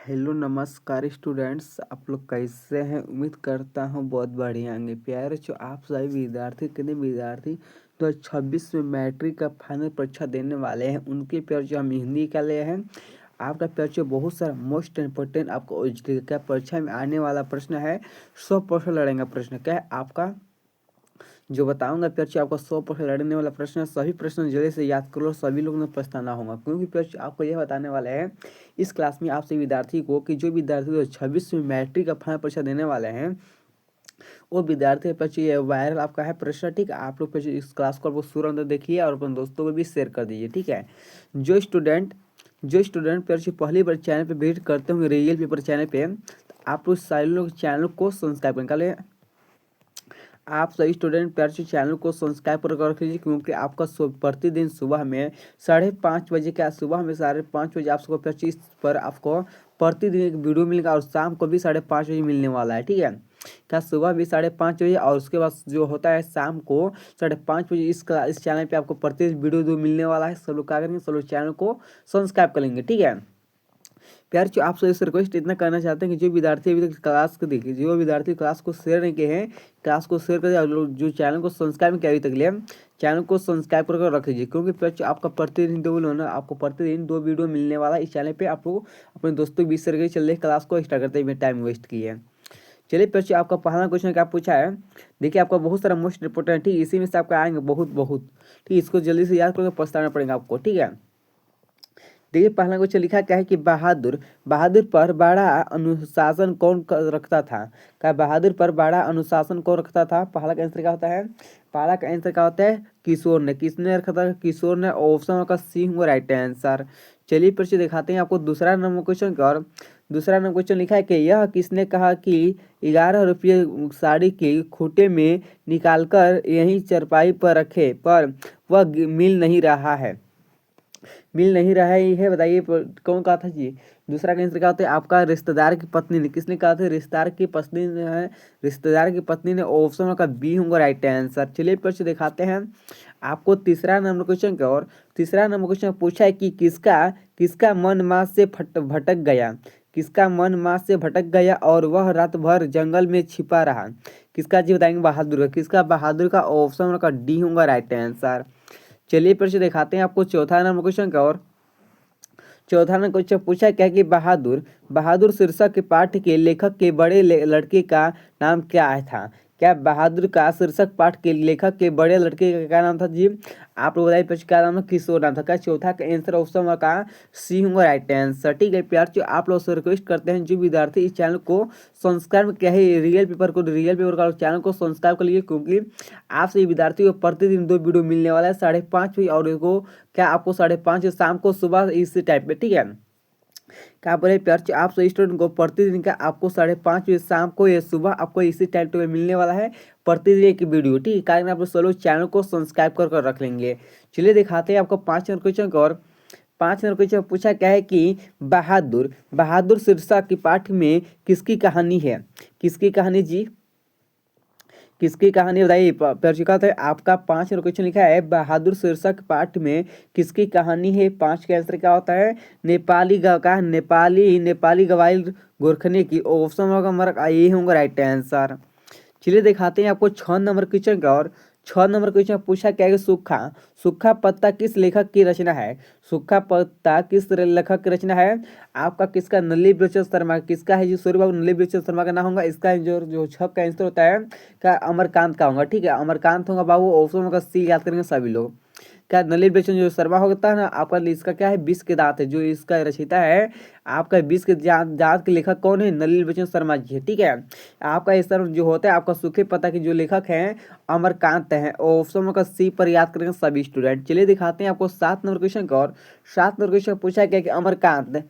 Hello नमस्कार students, आप लोग कैसे हैं। उम्मीद करता हूँ बहुत बढ़िया होंगे। प्यारे जो आप सभी विद्यार्थी कितने विद्यार्थी 2026 में मैट्रिक का फाइनल परीक्षा देने वाले हैं, उनके प्यार जो हम हिंदी का लिए हैं। आपका प्यार जो बहुत सारा मोस्ट इम्पोर्टेंट आपको क्या परीक्षा में आने वाला प्रश्न है। 100% लड़ेंगे प्रश्न क्या है आपका जो बताऊंगा पर्ची आपको 100% लड़ने वाला प्रश्न है। सभी प्रश्न जल्दी से याद कर लो, सभी लोगों ने पछताना होगा क्योंकि पर्ची आपको यह बताने वाला है इस क्लास में आपसे विद्यार्थी को कि जो विद्यार्थी 2026 में मैट्रिक का फाइनल परीक्षा देने वाले हैं वो विद्यार्थी पर्ची ये वायरल आपका है प्रश्न। ठीक है, आप लोग पर्ची इस क्लास को आपको शुरू अंदर देखिए और अपने दोस्तों को भी शेयर कर दीजिए। ठीक है, जो स्टूडेंट पर्ची पहली बार चैनल पर विजिट करते होंगे रियल पेपर चैनल पे, आप लोग सारे लोग चैनल को सब्सक्राइब कर निकाले। आप सभी स्टूडेंट प्यार से चैनल को सब्सक्राइब कर रख लीजिए क्योंकि आपका प्रतिदिन सुबह में 5:30 बजे क्या सुबह में 5:30 बजे आप सबको पच्चीस पर आपको प्रतिदिन एक वीडियो मिलेगा और शाम को भी 5:30 बजे मिलने वाला है। ठीक है, क्या सुबह भी 5:30 बजे और उसके बाद जो होता है शाम को 5:30 बजे इस चैनल पे आपको प्रतिदिन वीडियो दो मिलने वाला है। सब लोग क्या करेंगे, सब लोग चैनल को सब्सक्राइब कर लेंगे। ठीक है प्यार जो आप सबसे रिक्वेस्ट इतना करना चाहते हैं कि जो विद्यार्थी अभी तक क्लास को देखिए, जो विद्यार्थी क्लास को शेयर नहीं किए हैं क्लास को शेयर कर दिया और लोग जो चैनल को सब्सक्राइब किया अभी तक लिए चैनल को सब्सक्राइब कर रख लीजिए क्योंकि प्यार आपका प्रतिदिन आपको प्रतिदिन 2 वीडियो मिलने वाला है इस चैनल पर। आप लोग अपने दोस्तों के बीच शेयर करके चल रहे क्लास को स्टार्ट करते हुए टाइम वेस्ट किए। चलिए प्यार आपका पहला क्वेश्चन क्या पूछा है, देखिए आपका बहुत सारा मोस्ट इंपोर्टेंट। ठीक, इसी में से आपका आएंगे बहुत बहुत। ठीक, इसको जल्दी से याद करके पछताना पड़ेगा आपको। ठीक है, देखिए पहला क्वेश्चन लिखा क्या है कि बहादुर बहादुर पर बड़ा अनुशासन कौन रखता था। क्या बहादुर पर बड़ा अनुशासन कौन रखता था। पहला का आंसर क्या होता है, पहला का आंसर क्या होता है किशोर ने। किसने रखा था, किशोर ने। ऑप्शन का सी होगा राइट आंसर। चलिए फिर से दिखाते हैं आपको दूसरा नंबर क्वेश्चन का। और दूसरा नंबर क्वेश्चन लिखा है कि यह किसने कहा कि 11 रुपये साड़ी के खूटे में निकालकर यहीं चरपाई पर रखे पर वह मिल नहीं रहा है। मिल नहीं रहा है ये बताइए कौन कहा था जी। दूसरा का आंसर क्या होता है आपका रिश्तेदार की पत्नी ने। किसने कहा था, रिश्तेदार की पत्नी ने है। रिश्तेदार की पत्नी ने। ऑप्शन का बी होगा राइट आंसर। चलिए फिर से दिखाते हैं आपको तीसरा नंबर क्वेश्चन का। और तीसरा नंबर क्वेश्चन पूछा है कि किसका किसका मन माँ से भटक गया। किसका मन माँ से भटक गया और वह रात भर जंगल में छिपा रहा। किसका जी बताएंगे, बहादुर का। किसका, बहादुर का। ऑप्शन का डी होगा राइट आंसर। चलिए फिर से दिखाते हैं आपको चौथा नंबर क्वेश्चन का। और चौथा नंबर क्वेश्चन पूछा क्या कि बहादुर बहादुर शीर्षक के पाठ के लेखक के बड़े लड़के का नाम क्या था। क्या बहादुर का शीर्षक पाठ के लेखक के बड़े लड़के का क्या नाम था जी। आप लोग बताइए फिर क्या नाम है, किशोर नाम था। क्या चौथा का आंसर ऑप्शन का सी होगा राइट आंसर। ठीक है प्यार जो आप लोग से रिक्वेस्ट करते हैं जो विद्यार्थी इस चैनल को सब्सक्राइब क्या है रियल पेपर का चैनल को सब्सक्राइब कर लीजिए क्योंकि आपसे विद्यार्थी को प्रतिदिन 2 वीडियो मिलने वाला है 5:30 बजे और इसको क्या आपको 5:30 शाम को सुबह इसी टाइप पे। ठीक है, क्या बोले प्यार से आप सभी स्टूडेंट को प्रतिदिन का आपको 5:30 बजे शाम को या सुबह आपको इसी टाइम टेबल मिलने वाला है प्रतिदिन एक वीडियो। ठीक है, कारण आप लोग सभी चैनल को सब्सक्राइब कर रख लेंगे। चलिए दिखाते हैं आपको 5 नंबर क्वेश्चन का। और 5 नंबर क्वेश्चन पूछा क्या है कि बहादुर बहादुर शीर्षक की पाठ में किसकी कहानी है। किसकी कहानी जी, किसकी कहानी बताइए। प्रशिका है आपका 5 नंबर क्वेश्चन लिखा है बहादुर शीर्षक पाठ में किसकी कहानी है। 5 का आंसर क्या होता है, नेपाली का नेपाली नेपाली गवाइल गोरखने की। ऑप्शन होगा हमारा ये होगा राइट आंसर। चलिए दिखाते हैं आपको 6 नंबर क्वेश्चन का। और 6 नंबर क्वेश्चन पूछा क्या है, सूखा सूखा पत्ता किस लेखक की रचना है। सूखा पत्ता किस लेखक की रचना है। आपका किसका, नली बृहस्पति शर्मा। किसका है जी, सूर्य बाबू नली बृहस्पति शर्मा का नाम होगा। इसका जो छक का आंसर होता है क्या अमरकांत का होगा। ठीक है, अमरकांत होगा बाबू। ऑप्शन होगा सी, याद करेंगे सभी लोग। क्या नलिनी बृहस्पति जो शर्मा होता है ना आपका, इसका क्या है विष के दांत है। जो इसका रचयिता है आपका विष के दांत के लेखक कौन है, नलिनी बृहस्पति शर्मा जी है। ठीक है, आपका इस तरह जो होता है आपका सूखे पत्ता के जो लेखक हैं अमरकांत है। ऑप्शन का सी पर याद करेंगे सभी स्टूडेंट। चलिए दिखाते हैं आपको 7 नंबर क्वेश्चन का। और 7 नंबर क्वेश्चन पूछा गया कि अमरकांत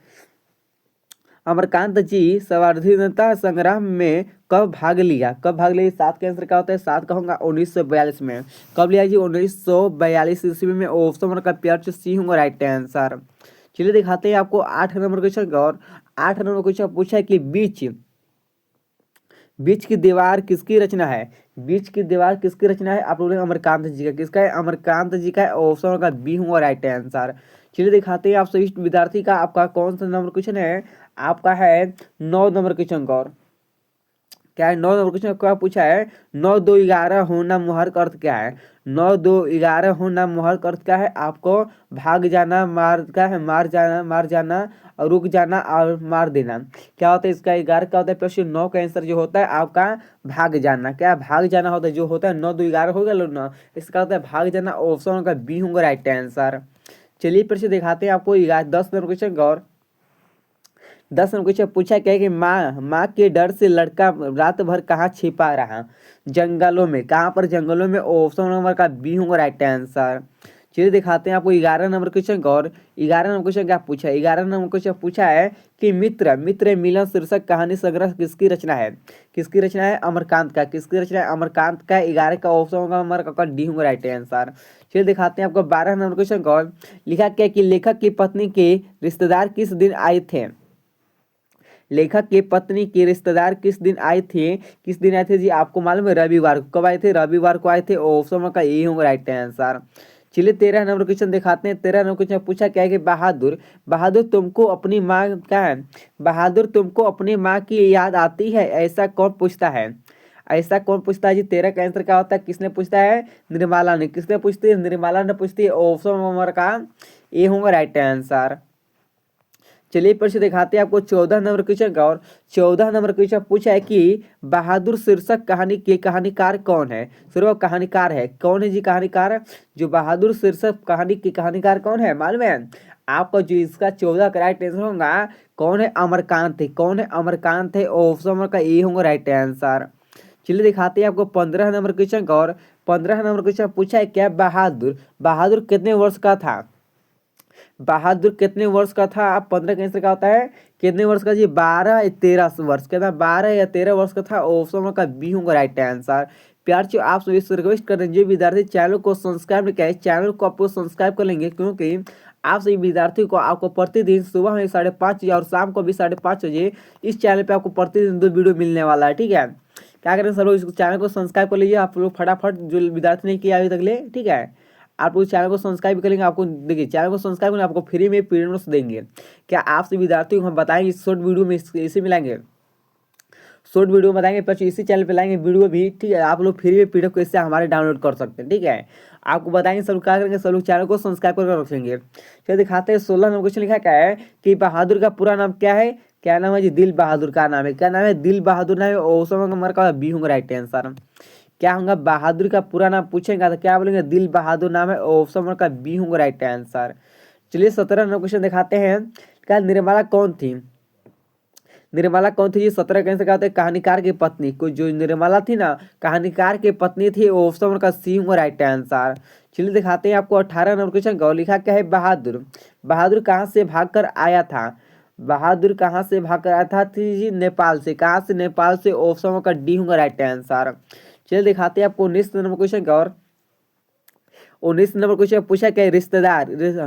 अमरकांत जी स्वाधीनता संग्राम में कब भाग लिया। कब भाग लिया, 7 का आंसर क्या होता है, 7 का होगा 1942 में। कब लिया जी, 1942 ईस्वी में। ऑप्शन का प्यार सी होगा राइट आंसर। चलिए दिखाते हैं आपको 8 नंबर क्वेश्चन का। और 8 नंबर क्वेश्चन पूछा है कि बीच बीच की दीवार किसकी रचना है। बीच की दीवार किसकी रचना है, आप लोग अमरकांत जी का। किसका है, अमरकांत जी का है। ऑप्शन का बी होगा राइट आंसर। चलिए दिखाते हैं आप सभी विद्यार्थी का आपका कौन सा नंबर क्वेश्चन है। आपका है 9 नंबर क्वेश्चन का। और क्या है 9 नंबर क्वेश्चन क्या पूछा है, 9 2 11 होना मुहर का अर्थ क्या है। 9 2 11 होना मुहर का अर्थ क्या है, आपको भाग जाना, मार का है मार जाना और रुक जाना और मार देना। क्या होता है इसका 11 क्या होता है, प्लस 9 का आंसर जो होता है आपका भाग जाना। क्या भाग जाना होता है, जो होता है 9 2 11 हो गया लो ना, इसका होता है भाग जाना। ऑप्शन का बी होगा राइट आंसर। चलिए फिर से दिखाते हैं आपको 10 नंबर क्वेश्चन का। और 10 नंबर क्वेश्चन पूछा क्या है कि माँ के डर से लड़का रात भर कहाँ छिपा रहा, जंगलों में। कहाँ पर, जंगलों में। ऑप्शन नंबर का बी होगा राइट आंसर। चलिए दिखाते हैं आपको 11 नंबर क्वेश्चन का। और 11 नंबर क्वेश्चन क्या पूछा है, 11 नंबर क्वेश्चन पूछा है कि मित्र मित्र मिलन शीर्षक कहानी संग्रह किसकी रचना है। किसकी रचना है, अमरकांत का। किसकी रचना है, अमरकांत का। 11 का ऑप्शन होगा नंबर का डी होगा राइट आंसर। चलिए दिखाते हैं आपको 12 नंबर क्वेश्चन का। और लिखा क्या कि लेखक की पत्नी के रिश्तेदार किस दिन आए थे। लेखक की पत्नी के रिश्तेदार किस दिन आए थे, किस दिन आए थे जी, आपको मालूम है, रविवार को। कब आए थे, रविवार को आए थे। ऑप्शन का ए होगा राइट आंसर। चलिए 13 नंबर क्वेश्चन दिखाते हैं। 13 नंबर क्वेश्चन पूछा क्या है कि बहादुर बहादुर तुमको अपनी माँ क्या है, बहादुर तुमको अपनी माँ की याद आती है, ऐसा कौन पूछता है। ऐसा कौन पूछता है जी, 13 का आंसर क्या होता है, किसने पूछता है, निर्मला ने। किसने पूछती है, निर्मला ने पूछती है। ऑप्शन नंबर का ए होगा राइट आंसर। चलिए फिर से दिखाते हैं आपको 14 नंबर क्वेश्चन का। और 14 नंबर क्वेश्चन पूछा है कि बहादुर शीर्षक कहानी के कहानीकार कौन है। सिर्फ कहानीकार है, कौन है जी कहानीकार, जो बहादुर शीर्षक कहानी के कहानीकार कौन है मालूम है आपको। जो इसका 14 का राइट आंसर होगा कौन है, अमरकांत है। कौन है, अमरकांत है। ऑप्शन का ए होगा राइट आंसर। चलिए दिखाते हैं आपको 15 नंबर क्वेश्चन का। और 15 नंबर क्वेश्चन पूछा है क्या, बहादुर बहादुर कितने वर्ष का था। बहादुर कितने वर्ष का था, आप 15 का आंसर क्या होता है, कितने वर्ष का जी, 12 या 13 वर्ष का था। 12 या 13 वर्ष का था। ऑप्शन का बी होगा राइट आंसर। प्यार से आप सभी से रिक्वेस्ट कर रहे हैं, जो विद्यार्थी चैनल को सब्सक्राइब नहीं किया, चैनल को आपको सब्सक्राइब कर लेंगे, क्योंकि आप सभी विद्यार्थी को आपको प्रतिदिन सुबह में 5:30 और शाम को भी 5:30 इस चैनल पे आपको प्रतिदिन 2 वीडियो मिलने वाला है। ठीक है, क्या करें सब लोग इस चैनल को सब्सक्राइब कर लीजिए आप लोग फटाफट, जो विद्यार्थी नहीं किया अभी तक ले। ठीक है, आप उस चैनल को सब्सक्राइब करेंगे, आपको देखिए चैनल को सब्सक्राइब करेंगे, आपको फ्री में पीडीएफ नोट्स देंगे। क्या आपसे विद्यार्थियों को हम बताएंगे इस शॉर्ट वीडियो में इसे मिलाएंगे, शॉर्ट वीडियो बताएंगे, पर इसी चैनल पे लाएंगे वीडियो भी। ठीक है, आप लोग फ्री में पीडीएफ को इससे हमारे डाउनलोड कर सकते हैं। ठीक है, आपको बताएंगे सब लोग क्या करेंगे, सब लोग चैनल को सब्सक्राइब करके रखेंगे। चलिए दिखाते हैं 16 नंबर क्वेश्चन लिखा क्या है कि बहादुर का पूरा नाम क्या है। क्या नाम है जी, दिल बहादुर का नाम है। क्या नाम है, दिल बहादुर नाम है। ऑप्शन नंबर का बी होगा राइट आंसर। क्या होगा, बहादुर का पूरा नाम पूछेगा तो क्या बोलेंगे, दिल बहादुर नाम है। ऑप्शन नंबर का बी होगा राइट आंसर। चलिए 17 नंबर क्वेश्चन दिखाते हैं। क्या निर्मला कौन थी, निर्मला कौन थी जी, 17 का आंसर क्या होता है, कहानीकार की पत्नी को। जो निर्मला थी ना, कहानीकार की पत्नी थी। ऑप्शन नंबर का सी होगा राइट आंसर। चलिए दिखाते हैं आपको 18 नंबर क्वेश्चन का। लिखा क्या है, बहादुर बहादुर कहाँ से भागकर आया था। बहादुर कहाँ से भागकर आया था थी जी, नेपाल से। कहाँ से, नेपाल से। ऑप्शन नंबर का डी होगा राइट आंसर। चलिए दिखाते हैं आपको 19 नंबर क्वेश्चन का। और 19 नंबर क्वेश्चन पूछा क्या,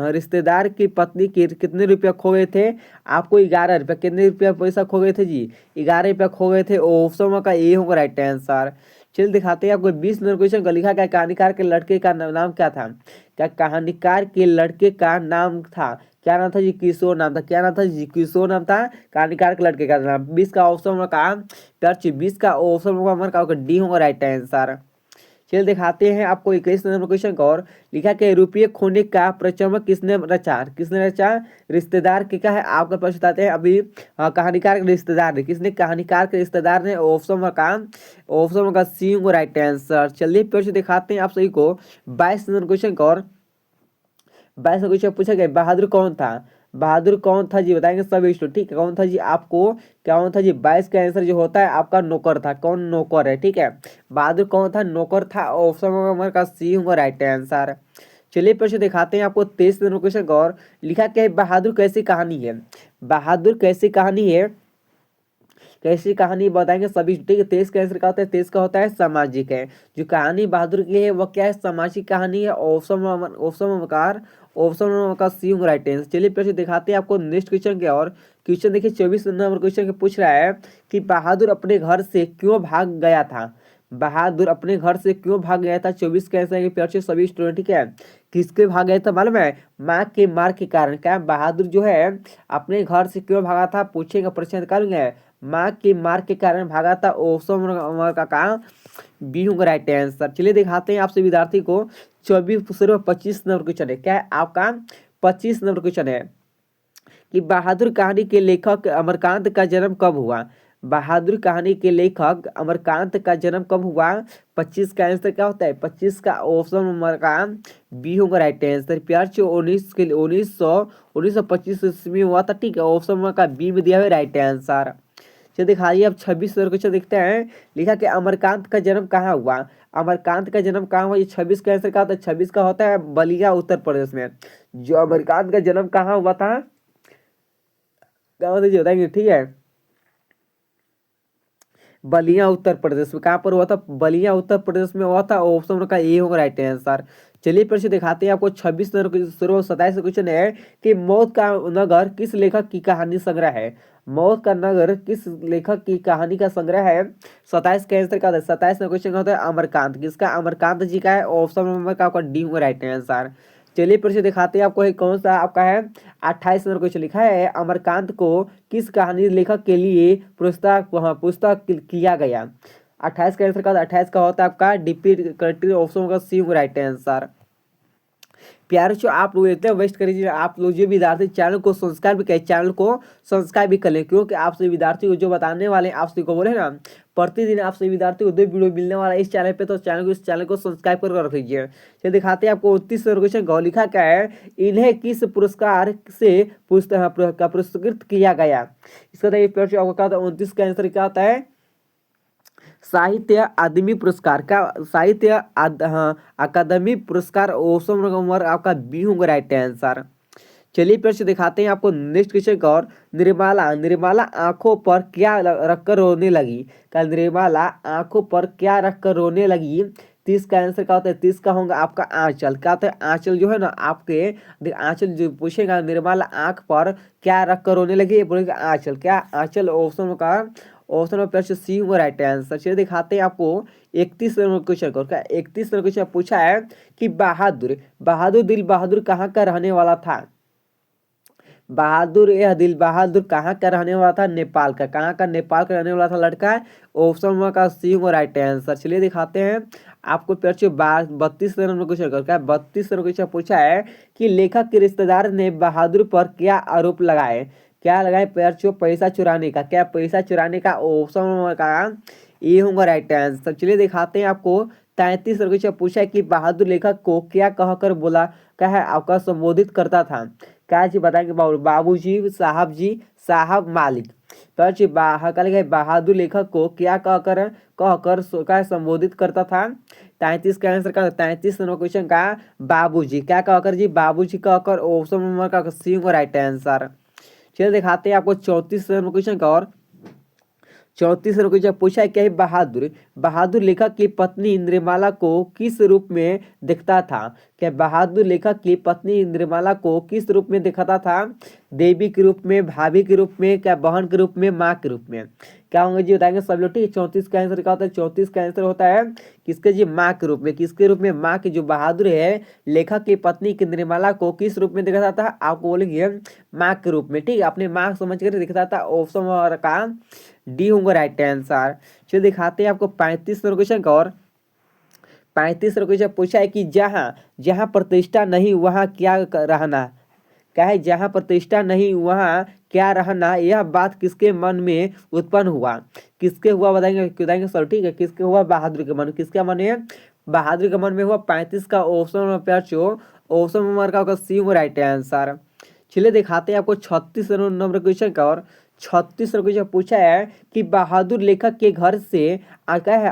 रिश्तेदार की पत्नी के कितने रुपया खो गए थे। आपको 11 रुपया, कितने रुपया पैसा खो गए थे जी, 11 रुपया खो गए थे। ऑप्शन का ए होगा राइट आंसर। चलिए दिखाते हैं आपको 20 नंबर क्वेश्चन का। लिखा क्या, कहानीकार के लड़के का नाम क्या था। क्या कहानीकार के लड़के का नाम था, क्या नाम था जी, किशोर नाम था। क्या नाम था जी, किशोर नाम था कहानीकार के लड़के का नाम। 20 का ऑप्शन का 20 का ऑप्शन डी होगा राइट आंसर। चलिए दिखाते हैं आपको 21 नंबर क्वेश्चन का। और लिखा कि रुपये खोने का प्रचलन किसने रचा, किसने रचा, रिश्तेदार के क्या है आपका प्रश्न बताते हैं अभी। कहानीकार के रिश्तेदार ने, किसने, कहानीकार के रिश्तेदार ने। ऑप्शन का सी होगा राइट आंसर। चलिए फिर से दिखाते हैं आप सभी को 22 नंबर क्वेश्चन का। और 22 क्वेश्चन पूछा गया, बहादुर कौन था। बहादुर कौन था जी, बताएंगे सब स्टूडेंट। ठीक है, कौन था जी, आपको क्या कौन था जी, 22 का आंसर जो होता है आपका नौकर था। कौन, नौकर है। ठीक है, बहादुर कौन था, नौकर था। ऑप्शन नंबर का सी होगा राइट आंसर। चलिए फिर से दिखाते हैं आपको 23 नंबर क्वेश्चन का। और लिखा क्या है, बहादुर कैसी कहानी है। बहादुर कैसी कहानी है, कैसी कहानी बताएंगे सभी। ठीक है, तेज का आंसर क्या होता है, तेज का होता है सामाजिक है। जो कहानी बहादुर की है वह क्या है, सामाजिक कहानी है। ऑप्शन का सी होगा राइट आंसर। चलिए फिर से दिखाते हैं आपको नेक्स्ट क्वेश्चन के। और क्वेश्चन देखिए 24 नंबर क्वेश्चन के पूछ रहा है कि बहादुर अपने घर से क्यों भाग गया था। बहादुर अपने घर से क्यों भाग गया था? 24 का आंसर है प्यार से सभी स्टूडेंट। ठीक है, किसके भाग गया था मालूम है? माँ के मार के कारण। क्या बहादुर जो है अपने घर से क्यों भागा था? पूछेगा प्रश्न निकालेंगे। माँ के मार के कारण भागा था। ऑप्शन का कहा बी होगा राइट आंसर। चलिए दिखाते हैं आपसे विद्यार्थी को 25 नंबर क्वेश्चन है। क्या है आपका 25 नंबर क्वेश्चन है कि बहादुर कहानी के लेखक अमरकांत का जन्म कब हुआ? बहादुर कहानी के लेखक अमरकांत का जन्म कब हुआ? 25 का आंसर क्या होता है? 25 का ऑप्शन नंबर का बी होगा राइट आंसर। प्यार से 1925 ईस्वी में हुआ था। ठीक है, ऑप्शन नंबर का बी में दिया हुआ राइट आंसर। चलिए दिखाइए अब 26 क्वेश्चन देखते हैं। लिखा कि अमरकांत का जन्म कहाँ हुआ? अमरकांत का जन्म कहाँ हुआ? ये 26 का आंसर क्या होता है? 26 का होता है बलिया उत्तर प्रदेश में। जो अमरकांत का जन्म कहाँ हुआ था? गाँव से बताएंगे। ठीक है, बलिया उत्तर प्रदेश में। कहाँ पर हुआ था? बलिया उत्तर प्रदेश में हुआ था। ऑप्शन का ए होगा राइट आंसर। चलिए फिर से दिखाते हैं आपको 27 क्वेश्चन है कि मौत का नगर किस लेखक की कहानी संग्रह है? मौत का नगर किस लेखक की कहानी का संग्रह है? 27 का आंसर का 27 क्वेश्चन का होता है अमरकांत। किसका? अमरकांत जी का है। ऑप्शन नंबर का आपका डी होगा राइट आंसर। चलिए फिर से दिखाते हैं आपको कौन सा आपका है 28 नंबर क्वेश्चन। लिखा है अमरकांत को किस कहानी लेखक के लिए पुस्तक किया गया? 28 का आंसर का 28 का होता है आपका डीपी करेक्ट ऑप्शन का सी राइट आंसर। प्यारे जो आप लोग इतने वेस्ट करिए, आप लोग जो विद्यार्थी चैनल को सब्सक्राइब भी करें, चैनल को सब्सक्राइब भी कर लें, क्योंकि आपसे विद्यार्थी को जो बताने वाले हैं आपसे को बोले ना प्रतिदिन आपसे विद्यार्थी को 2 वीडियो मिलने वाला है इस चैनल पे, तो इस चैनल को सब्सक्राइब कर रख लीजिए। चलिए दिखाते हैं आपको 29 क्वेश्चन का। लिखा क्या है? इन्हें किस पुरस्कार से पुरस्कृत किया गया? इसका देखिए आपको क्या होता है 29 का आंसर क्या होता है? साहित्य अकादमी पुरस्कार का अकादमी पुरस्कार। ऑप्शन नंबर आपका बी होगा राइट आंसर। चलिए फिर से दिखाते हैं आपको नेक्स्ट क्वेश्चन का। और निर्मला आंखों पर क्या रखकर रोने लगी? क्या निर्मला आंखों पर क्या रखकर रोने लगी? 30 का आंसर क्या होता है? 30 का होगा आपका आंचल। क्या होता है? आंचल जो है ना आपके आंचल जो पूछेगा निर्मला आंख पर क्या रखकर रोने लगी, ये बोलेगा आंचल। क्या आंचल? ऑप्शन नंबर सी होगा राइट आंसर। चलिए दिखाते हैं आपको 31 नंबर क्वेश्चन को। क्या 31 नंबर क्वेश्चन पूछा है कि बहादुर दिल बहादुर कहाँ का रहने वाला था? दिल बहादुर कहाँ का रहने वाला था? नेपाल का। कहाँ का? नेपाल का रहने वाला था लड़का। ऑप्शन नंबर का सी होगा राइट आंसर। चलिए दिखाते हैं आपको पेड़ 32 नंबर क्वेश्चन कर। क्या 32 नंबर क्वेश्चन पूछा है कि लेखक के रिश्तेदार ने बहादुर पर क्या आरोप लगाए? क्या लगाए पेड़ पैसा चुराने का। क्या पैसा चुराने का? ऑप्शन नंबर का ये होगा राइट आंसर। चलिए दिखाते हैं आपको 33 नंबर क्वेश्चन पूछा है कि बहादुर लेखक को क्या कहकर बोला क्या है आपका संबोधित करता था? क्या जी बताएंगे? बाबूजी, साहब जी, साहब, मालिक। तो बहादुर लेखक को क्या कहकर क्या संबोधित करता था? 33 का आंसर का 33 नंबर क्वेश्चन का बाबूजी। क्या कहकर जी? बाबूजी कहकर। ऑप्शन नंबर का सी राइट आंसर। चलिए दिखाते हैं आपको 34 नंबर क्वेश्चन का। और 34 नंबर क्वेश्चन पूछा है क्या है बहादुर लेखक की पत्नी इंद्रमाला को किस रूप में दिखता था? क्या बहादुर लेखक की पत्नी इंद्रमाला को किस रूप में दिखता था? देवी के रूप में, भाभी के रूप में, क्या बहन के रूप में, माँ के रूप में? क्या होंगे जी बताएंगे सब लोग। ठीक, 34 का आंसर क्या होता है? 34 का आंसर होता है किसके जी? माँ के रूप में। किसके रूप में? माँ की। जो बहादुर है लेखक की पत्नी इंद्रमाला को किस रूप में दिखता था? आपको बोलेंगे माँ के रूप में। ठीक है, अपने माँ समझ कर दिखता था। ऑप्शन का डी होगा राइट आंसर। चलिए दिखाते हैं आपको 35 नंबर क्वेश्चन का। और 35 नंबर क्वेश्चन पूछा है कि जहाँ जहाँ प्रतिष्ठा नहीं वहाँ क्या रहना? क्या है? जहाँ प्रतिष्ठा नहीं वहाँ क्या रहना? यह बात किसके मन में उत्पन्न हुआ? किसके हुआ बताएंगे सर। ठीक है, किसके हुआ? बहादुर के मन। किसके मन में? बहादुर के मन में हुआ। 35 का ऑप्शन नंबर का सी राइट आंसर। चलिए दिखाते हैं आपको 36 नंबर क्वेश्चन का। और 36 नंबर क्वेश्चन पूछा है कि बहादुर लेखक के घर से क्या है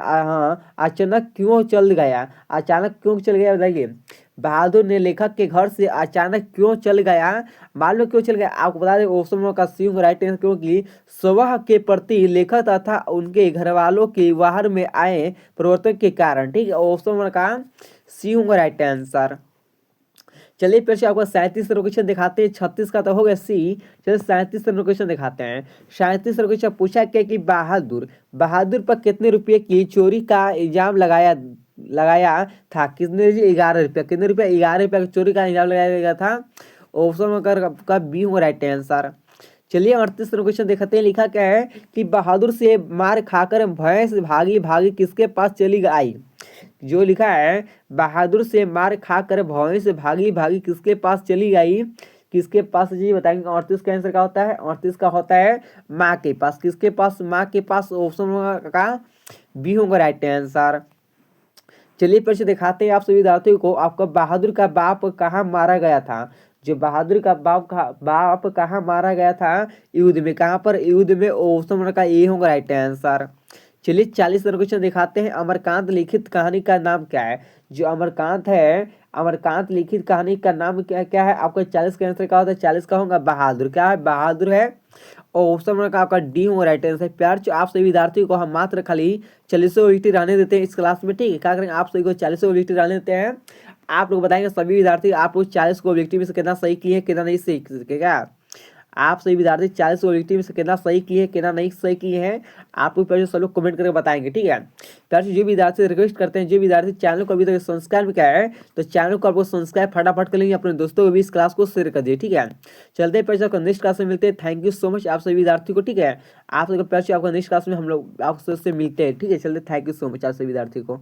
अचानक क्यों चल गया? अचानक क्यों चल गया बताइए। बहादुर ने लेखक के घर से अचानक क्यों चल गया? मालूम क्यों चल गया? आपको बता दें ऑप्शन नंबर का सी राइट आंसर। क्योंकि स्वभाव के प्रति लेखक तथा उनके घर वालों के बाहर में आए परिवर्तन के कारण। ठीक है, ऑप्शन नंबर का सी राइट आंसर। चलिए फिर से आपको 37 लोकेशन दिखाते हैं, 36 का तो हो गया सी। चलिए 37 लोकेशन दिखाते हैं। 37 लोकेशन पूछा क्या कि बहादुर पर कितने रुपए की चोरी का इल्जाम लगाया लगाया था? कितने? 11 रुपया। कितने रुपया? 11 रुपया की चोरी का इल्जाम लगाया गया था। ऑप्शन में कर आपका बी होगा राइट आंसर। चलिए 38 क्वेश्चन देखते हैं। लिखा क्या है कि बहादुर से मार खाकर भैंस भागी भागी किसके पास चली आई? जो लिखा है बहादुर से मार खाकर भैंस भागी भागी किसके पास चली गई, किसके पास जी बताएंगे। 38 का आंसर क्या होता है? 38 का होता है माँ के पास। किसके पास? माँ के पास। ऑप्शन का बी होगा राइट आंसर। चलिए फिर से दिखाते हैं आप सभी विद्यार्थियों को। आपका बहादुर का बाप कहाँ मारा गया था? जो बहादुर का बाप कहाँ मारा गया था? युद्ध में। कहाँ पर? युद्ध में। ऑप्शन का ए होगा राइट आंसर। चलिए 40 क्वेश्चन दिखाते हैं। अमरकांत लिखित कहानी का नाम क्या है? जो अमरकांत है, अमरकांत लिखित कहानी का नाम क्या क्या है? आपका 40 का आंसर क्या होता है? 40 का होगा बहादुर। क्या है? बहादुर है। और ऑप्शन नंबर का आपका डी होगा राइट आंसर। प्यार जो आप सभी विद्यार्थियों को हम मात्र खाली 40 विकेट रहने देते हैं इस क्लास में, ठीक है। क्या करेंगे? आप सभी को 40 विकेट रहने देते हैं। आप लोग बताएंगे सभी विद्यार्थी आप लोग 40 को ऑब्जेक्टिव में से कितना सही किए हैं, कितना नहीं सही किए। क्या आप सभी विद्यार्थी 40 ऑब्जेक्टिव में से कितना सही किए, कितना नहीं सही किए हैं, आप लोग पहले सब लोग कमेंट करके बताएंगे, ठीक है। प्यार जो विद्यार्थी रिक्वेस्ट करते हैं, जो विद्यार्थी चैनल को अभी तक सब्सक्राइब किया है तो चैनल को आपको सब्सक्राइब फटाफट कर लेंगे, अपने दोस्तों को भी इस क्लास को शेयर कर दिए, ठीक है। चलते पैसे नेक्स्ट क्लास में मिलते हैं। थैंक यू सो मच आप सभी विद्यार्थी को, ठीक है। आप लोग पैसे आपको नेक्स्ट क्लास में हम लोग आपसे मिलते हैं, ठीक है। चलते थैंक यू सो मच आप सभी विद्यार्थी को।